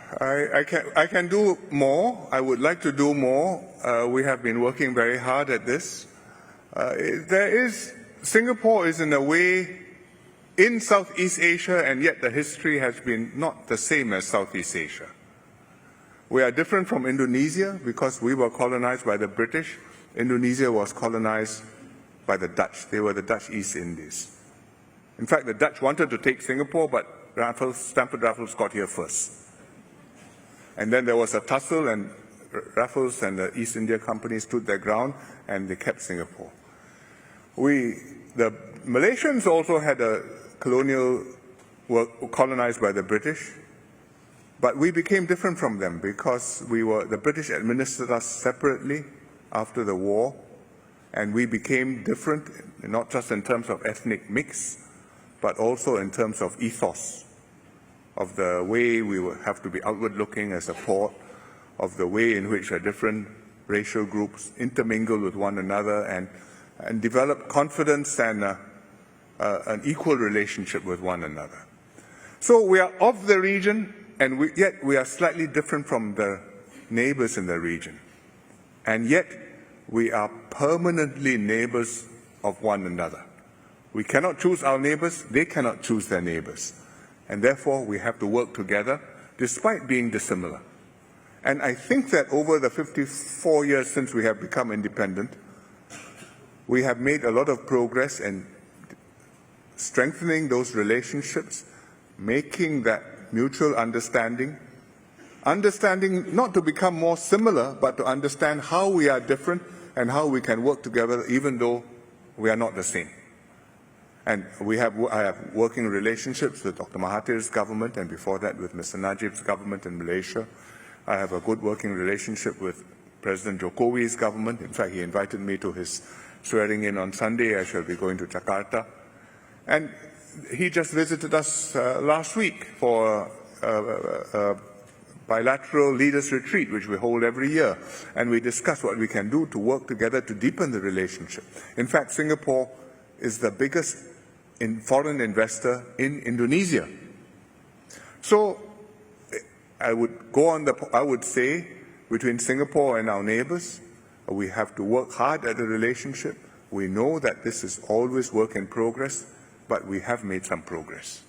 I can do more. I would like to do more. We have been working very hard at this. Singapore is in a way in Southeast Asia, and yet the history has been not the same as Southeast Asia. We are different from Indonesia because we were colonized by the British. Indonesia was colonized by the Dutch. They were the Dutch East Indies. In fact, the Dutch wanted to take Singapore, but Stamford Raffles got here first. And then there was a tussle, and Raffles and the East India Company stood their ground, and they kept Singapore. The Malaysians also had a colonial work colonized by the British, but we became different from them because the British administered us separately after the war, and we became different, not just in terms of ethnic mix, but also in terms of ethos, of the way we would have to be outward-looking as a port, of the way in which different racial groups intermingle with one another and develop confidence and an equal relationship with one another. So we are of the region, and yet we are slightly different from the neighbours in the region. And yet we are permanently neighbours of one another. We cannot choose our neighbours, they cannot choose their neighbours. And therefore we have to work together despite being dissimilar. And I think that over the 54 years since we have become independent, we have made a lot of progress in strengthening those relationships, making that mutual understanding not to become more similar, but to understand how we are different and how we can work together even though we are not the same. And I have working relationships with Dr. Mahathir's government, and before that with Mr. Najib's government in Malaysia. I have a good working relationship with President Jokowi's government. In fact, he invited me to his swearing in on Sunday. I shall be going to Jakarta. And he just visited us last week for a bilateral leaders retreat, which we hold every year. And we discuss what we can do to work together to deepen the relationship. In fact, Singapore is the biggest foreign investor in Indonesia. So I would say between Singapore and our neighbours, we have to work hard at the relationship. We know that this is always work in progress, but we have made some progress.